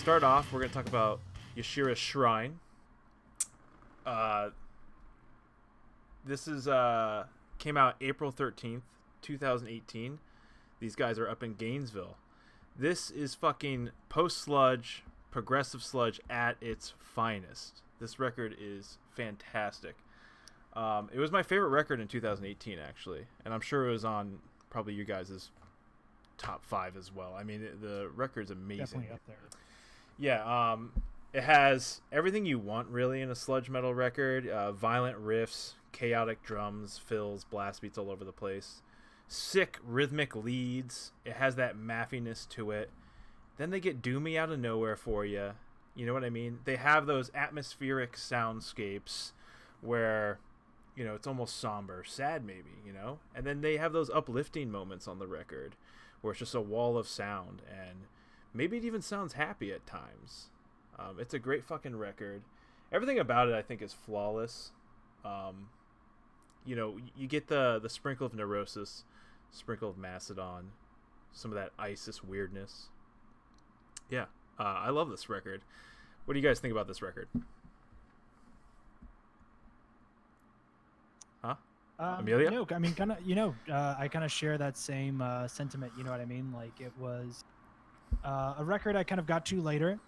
start off, we're going to talk about Yashira's Shrine. Uh, this is came out April 13th, 2018. These guys are up in Gainesville. This is fucking post-sludge, progressive sludge at its finest. This record is fantastic. It was my favorite record in 2018, actually, and I'm sure it was on probably you guys' top 5 as well. I mean, the record's amazing. Definitely up there. Yeah, it has everything you want, really, in a sludge metal record. Violent riffs, chaotic drums, fills, blast beats all over the place. Sick rhythmic leads. It has that maffiness to it. Then they get doomy out of nowhere for you. You know what I mean? They have those atmospheric soundscapes where, you know, it's almost somber, sad maybe, you know? And then they have those uplifting moments on the record where it's just a wall of sound, and maybe it even sounds happy at times. It's a great fucking record. Everything about it, I think, is flawless. You know, you get the sprinkle of Neurosis, sprinkle of Macedon, some of that ISIS weirdness. Yeah, I love this record. What do you guys think about this record? Huh? Amelia? No, I mean, I kind of share that same sentiment. You know what I mean? Like, it was a record I kind of got to later.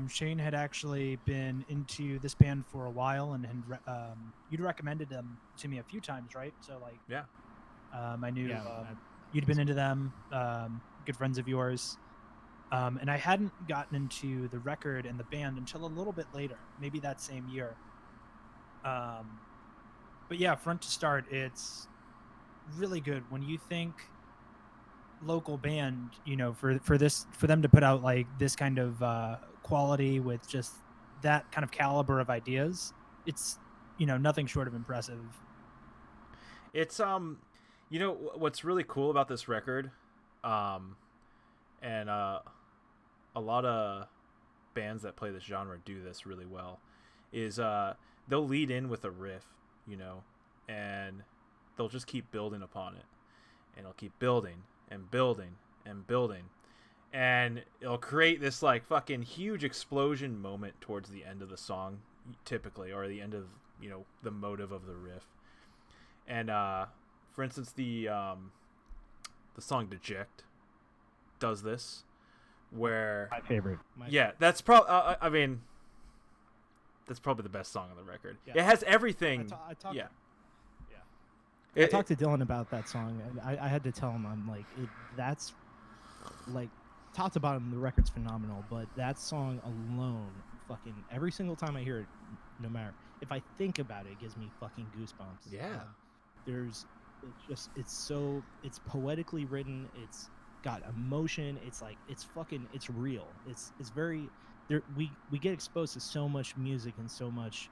Shane had actually been into this band for a while, and you'd recommended them to me a few times, right? So, like, Yeah. I knew you'd been into them, good friends of yours. And I hadn't gotten into the record and the band until a little bit later, maybe that same year. But yeah, front to start, it's really good. When you think local band, you know, for them to put out like this kind of quality with just that kind of caliber of ideas, it's, you know, nothing short of impressive. It's you know what's really cool about this record, and a lot of bands that play this genre do this really well, is they'll lead in with a riff, you know, and they'll just keep building upon it, and it'll keep building and building and building, and it'll create this like fucking huge explosion moment towards the end of the song, typically, or the end of, you know, the motive of the riff. And for instance, the song Deject does this, where My favorite. That's probably I mean, that's probably the best song on the record. Yeah. It has everything. I talked to Dylan about that song, and I had to tell him, I'm like, that's like top to bottom, the record's phenomenal, but that song alone, fucking every single time I hear it, no matter if I think about it, it gives me fucking goosebumps. Yeah. It's poetically written. It's got emotion. It's like, it's real. It's very there. We get exposed to so much music and so much,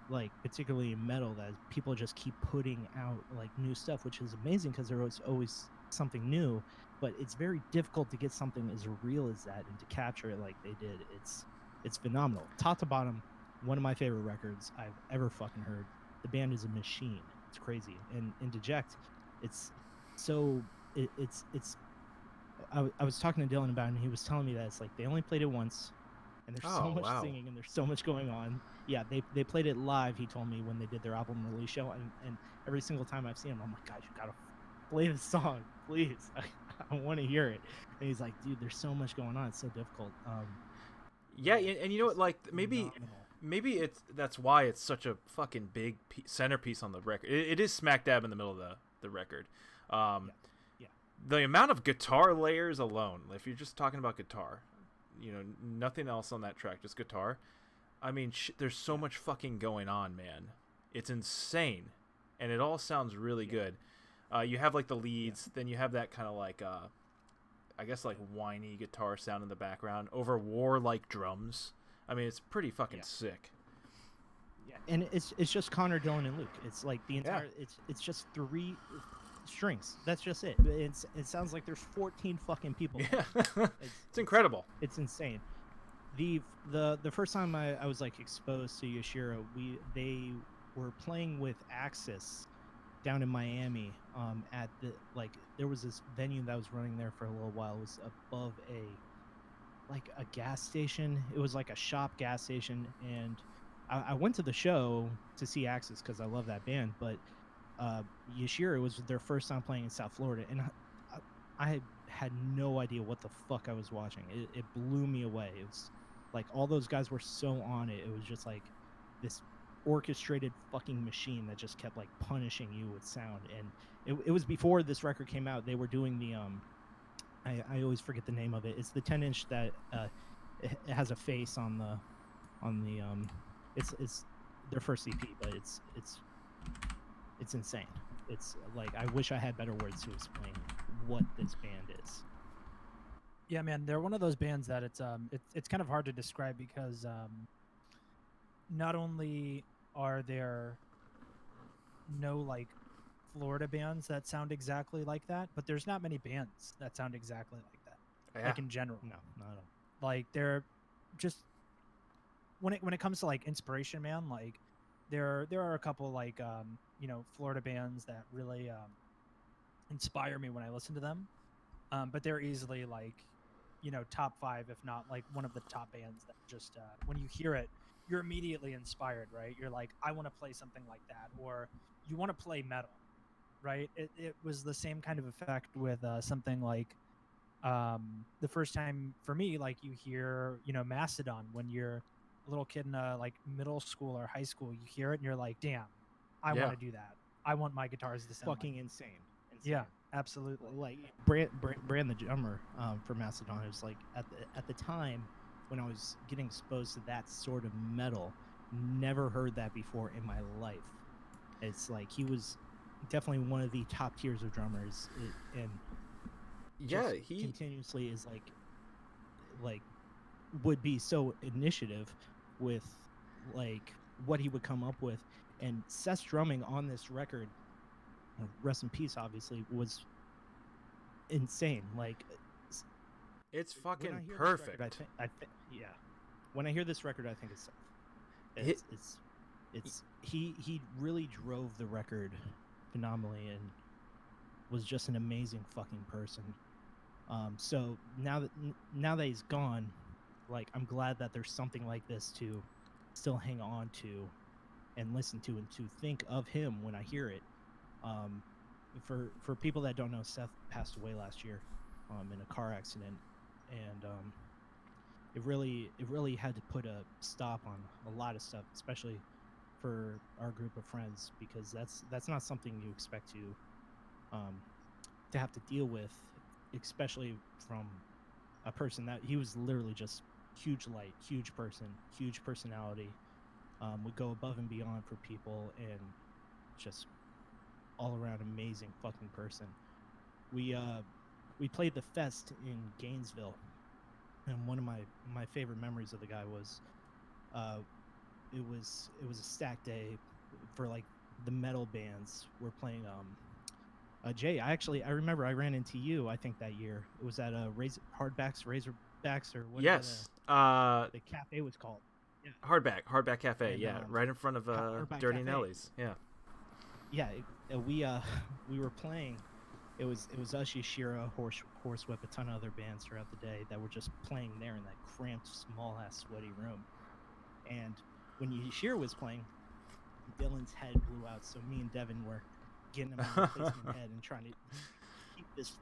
like, particularly in metal, that people just keep putting out like new stuff, which is amazing because there was always something new, but it's very difficult to get something as real as that and to capture it like they did. It's phenomenal, top to bottom. One of my favorite records I've ever fucking heard. The band is a machine. It's crazy. And in Deject, it's I was talking to Dylan about it, and he was telling me that it's like they only played it once, and there's so much singing and there's so much going on. Yeah, they played it live, he told me, when they did their album release show, and every single time I've seen him, I'm like, guys, you gotta play the song, please. I want to hear it. And he's like, dude, there's so much going on. It's so difficult. Yeah, and you know what, like, maybe that's why it's such a fucking big centerpiece on the record. It is smack dab in the middle of the record. The amount of guitar layers alone, if you're just talking about guitar, you know, nothing else on that track, just guitar. I mean, there's so much fucking going on, man. It's insane, and it all sounds really good. You have like the leads, then you have that kind of like I guess like whiny guitar sound in the background over war-like drums. I mean, it's pretty fucking sick. Yeah, and it's just Connor, Dylan, and Luke. It's like the entire. It's just 3 strings. That's just it. It sounds like there's 14 fucking people. Yeah, it's incredible. It's insane. The first time I was like exposed to Yashira, they were playing with Axis down in Miami. At the, like, there was this venue that was running there for a little while. It was above like a gas station. It was like a shop gas station, and I went to the show to see Axis because I love that band. But Yashira was their first time playing in South Florida, and I had no idea what the fuck I was watching. It blew me away. It was like all those guys were so on it. It was just like this orchestrated fucking machine that just kept like punishing you with sound. And it was before this record came out. They were doing the I always forget the name of it. It's the 10-inch that it has a face on the it's their first EP, but it's insane. It's like I wish I had better words to explain what this band is. Yeah, man, they're one of those bands that it's kind of hard to describe because not only are there no like Florida bands that sound exactly like that, but there's not many bands that sound exactly like that. Yeah. Like in general. No, not at all. Like they're just when it comes to like inspiration, man, like there are a couple like Florida bands that really inspire me when I listen to them. But they're easily like, top 5, if not like one of the top bands that just when you hear it, you're immediately inspired, right? You're like, I want to play something like that, or you want to play metal, right? It was the same kind of effect with something like the first time for me, like you hear, Mastodon when you're a little kid in like middle school or high school, you hear it and you're like, damn, I want to do that. I want my guitars to sound Fucking like insane. Yeah, absolutely. Like Brand the drummer for Mastodon, it was like at the time when I was getting exposed to that sort of metal, never heard that before in my life. It's like he was definitely one of the top tiers of drummers, and yeah, he continuously is like would be so initiative with like what he would come up with, and Seth's drumming on this record, rest in peace, obviously, was insane. Like it's fucking perfect. Record, yeah. When I hear this record, I think it's Seth. It's he really drove the record phenomenally and was just an amazing fucking person. So now that he's gone, like I'm glad that there's something like this to still hang on to and listen to and to think of him when I hear it. For people that don't know, Seth passed away last year in a car accident, and it really had to put a stop on a lot of stuff, especially for our group of friends, because that's not something you expect to have to deal with, especially from a person that he was literally just huge light, huge person, huge personality, would go above and beyond for people, and just all around amazing fucking person. We played the fest in Gainesville, and one of my favorite memories of the guy was it was a stack day for like the metal bands were playing. Jay, I remember I ran into you, I think that year. It was at Razorbacks, or whatever. Yes. The cafe was called. Yeah. Hardback Cafe. And, yeah, right in front of Dirty Cafe. Nelly's. Yeah. Yeah, we were playing. It was us, Yashira, Horsewhip, a ton of other bands throughout the day that were just playing there in that cramped, small ass, sweaty room. And when Yashira was playing, Dylan's head blew out, so me and Devin were getting him a replacement head and trying to keep this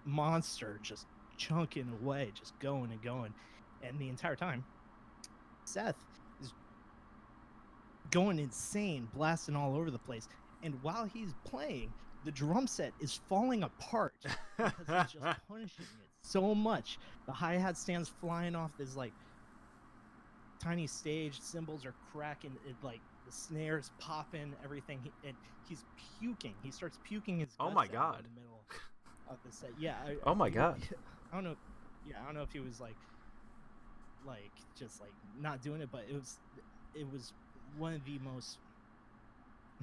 monster just chunking away, just going and going. And the entire time, Seth is going insane, blasting all over the place. And while he's playing, the drum set is falling apart because he's just punishing it so much. The hi-hat stands flying off this like tiny stage, cymbals are cracking, like the snares popping, everything, and he's puking. He starts puking his guts my God. out in the middle of the set. Yeah. Oh my God. I don't know. Yeah, I don't know if he was like just like not doing it, but it was one of the most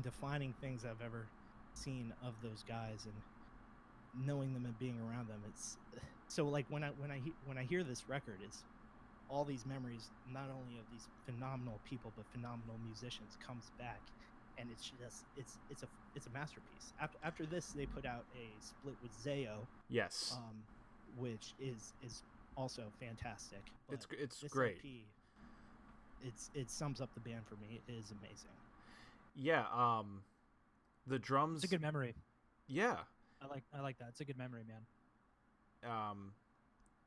defining things I've ever seen of those guys, and knowing them and being around them. It's so like when I hear this record, it's all these memories, not only of these phenomenal people but phenomenal musicians, comes back, and it's just it's a masterpiece. After this, they put out a split with Zayo. Yes. Which is also fantastic. But It's this great. LP, it sums up the band for me. It is amazing. Yeah, the drums. It's a good memory. Yeah. I like that. It's a good memory, man.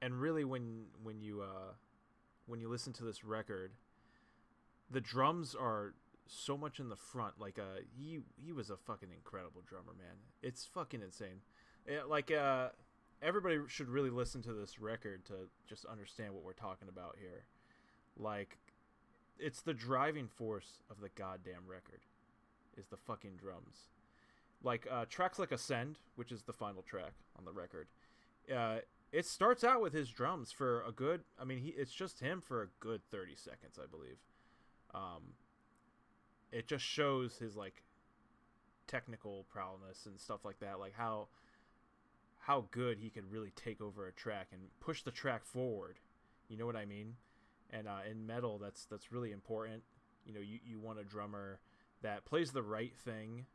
And really when you listen to this record, the drums are so much in the front. Like he was a fucking incredible drummer, man. It's fucking insane. Everybody should really listen to this record to just understand what we're talking about here. Like, it's the driving force of the goddamn record is the fucking drums. Like tracks like Ascend, which is the final track on the record, it starts out with his drums for a good, I mean, it's just him for a good 30 seconds, I believe. It just shows his like technical prowess and stuff like that, like how good he could really take over a track and push the track forward. You know what I mean? And in metal, that's really important. You know, you want a drummer that plays the right thing,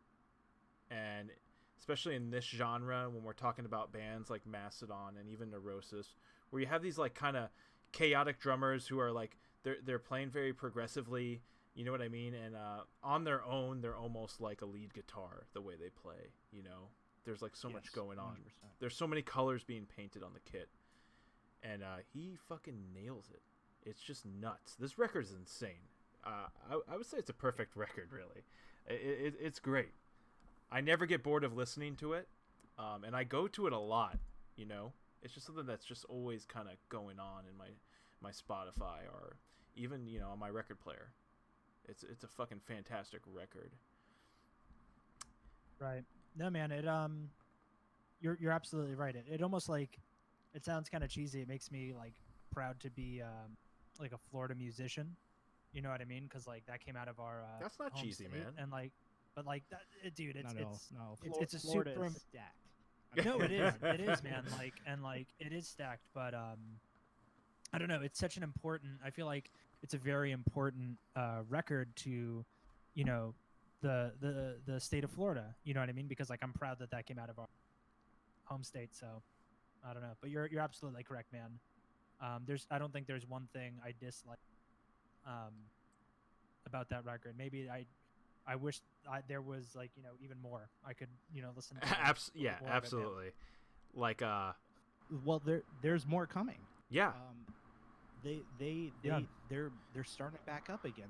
and especially in this genre, when we're talking about bands like Mastodon and even Neurosis, where you have these like kind of chaotic drummers who are like they're playing very progressively. You know what I mean? And on their own, they're almost like a lead guitar the way they play. You know, there's like so much going on. 100%. There's so many colors being painted on the kit, and he fucking nails it. It's just nuts. This record's insane. I would say it's a perfect record, really. It's great. I never get bored of listening to it, and I go to it a lot. You know, it's just something that's just always kind of going on in my Spotify or even on my record player. It's a fucking fantastic record. Right. No, man. It you're absolutely right. It almost like, it sounds kind of cheesy. It makes me like proud to be like a Florida musician. You know what I mean? Because like that came out of our That's not home cheesy, state, man. And like, but like that, dude, it's No, it's a Florida super is stacked. no, it is. It is, man. Like it is stacked, but I don't know. It's such an important. I feel like it's a very important record to, the state of Florida. You know what I mean? Because like I'm proud that came out of our home state. So I don't know, but you're absolutely correct, man. I don't think there's one thing I dislike about that record. Maybe I wish there was like even more I could listen to. Yeah, absolutely. Like Well, there's more coming. yeah. They're starting it back up again.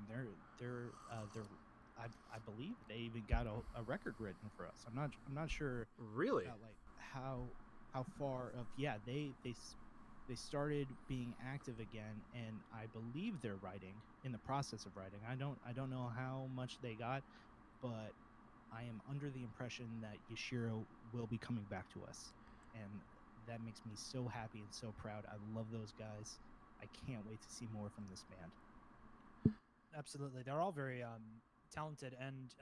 I believe they even got a record written for us. I'm not sure Really? about, like how far of they started being active again, and I believe they're writing, in the process of writing. I don't know how much they got, but I am under the impression that Yashira will be coming back to us, and that makes me so happy and so proud. I love those guys. I can't wait to see more from this band. Absolutely, they're all very talented, and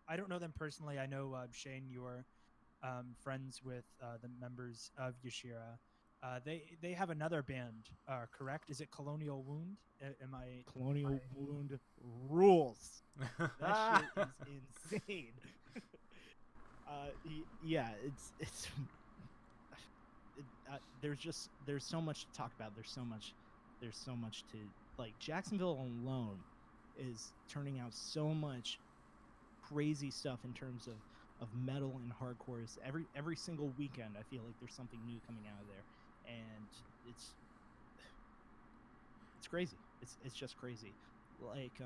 I don't know them personally. I know Shane, you're friends with the members of Yashira. They have another band, correct? Is it Colonial Wound? Am I Colonial Wound rules. That shit is insane. Yeah, it's there's so much to talk about. There's so much to like. Jacksonville alone is turning out so much crazy stuff in terms of metal and hardcore. Every single weekend I feel like there's something new coming out of there, and it's crazy. It's just crazy. Like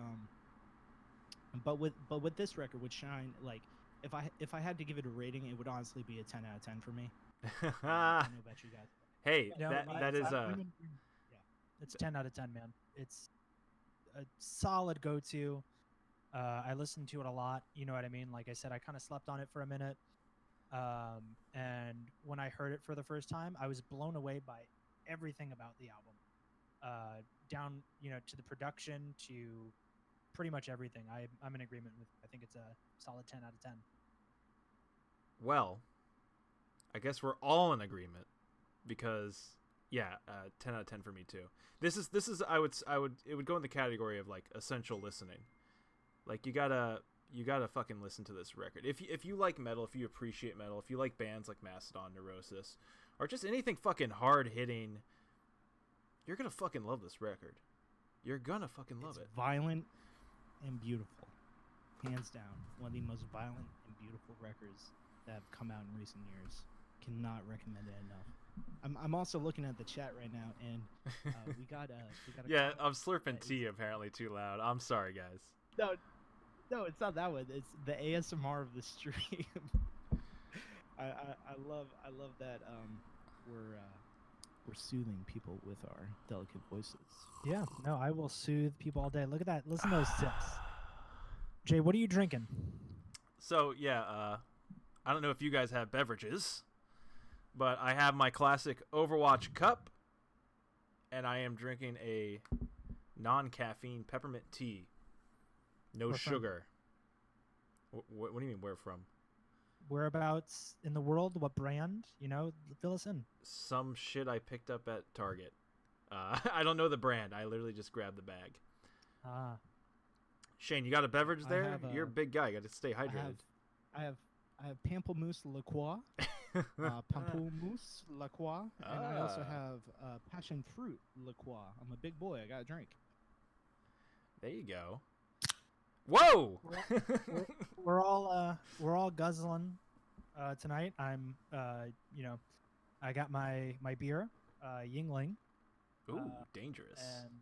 but with this record would Shine, like if I had to give it a rating, it would honestly be a 10 out of 10 for me. I don't know about you guys. Hey, No, that is yeah, it's 10 out of 10, man. It's a solid go-to. I listened to it a lot. You know what I mean? Like I said, I kind of slept on it for a minute. And when I heard it for the first time, I was blown away by everything about the album. Down, to the production, to pretty much everything. I'm in agreement with. I think it's a solid 10 out of 10. Well, I guess we're all in agreement, because 10 out of 10 for me too. This is it would go in the category of like essential listening. Like you gotta fucking listen to this record. If you like metal, if you appreciate metal, if you like bands like Mastodon, Neurosis, or just anything fucking hard hitting, You're gonna fucking love this record. You're gonna fucking love it. Violent and beautiful, hands down. One of the most violent and beautiful records that have come out in recent years. Cannot recommend it enough. I'm also looking at the chat right now, and we got a Yeah, I'm slurping tea apparently too loud. I'm sorry, guys. No, it's not that one. It's the ASMR of the stream. I love that we're soothing people with our delicate voices. Yeah, no, I will soothe people all day. Look at that. Listen to those sips. Jay, what are you drinking? So yeah, I don't know if you guys have beverages, but I have my classic Overwatch cup, and I am drinking a non-caffeine peppermint tea. No Where from? sugar. What do you mean, where from? Whereabouts in the world? What brand? You know, fill us in. Some shit I picked up at Target. I don't know the brand. I literally just grabbed the bag. Shane, you got a beverage there? You're a big guy. You got to stay hydrated. I have Pamplemousse La Croix, Pamplemousse La Croix, and I also have Passion Fruit La Croix. I'm a big boy. I got a drink. There you go. Whoa! We're all guzzling tonight. I'm I got my beer, Yingling. Ooh, dangerous. And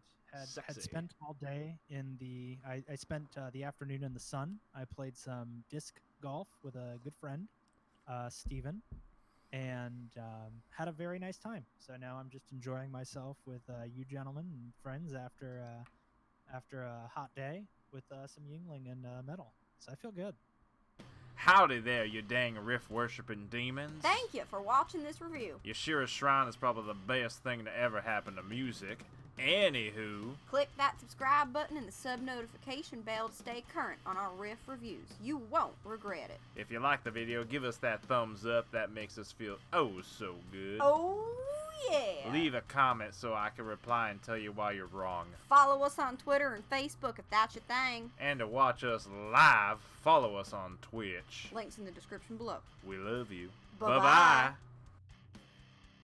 had spent all day in the I spent the afternoon in the sun. I played some disc golf with a good friend, Steven, and had a very nice time. So now I'm just enjoying myself with you gentlemen and friends after a hot day with some Yingling and metal. So I feel good. Howdy there, you dang riff-worshipping demons. Thank you for watching this review. Yashira's Shrine is probably the best thing to ever happen to music. Anywho, Click that subscribe button and the sub notification bell to stay current on our riff reviews. You won't regret it. if you like the video, give us that thumbs up. That makes us feel oh so good. Oh yeah! Leave a comment so I can reply and tell you why you're wrong. Follow us on Twitter and Facebook if that's your thing. And to watch us live, follow us on Twitch. Links in the description below. We love you. Bye-bye. Bye-bye.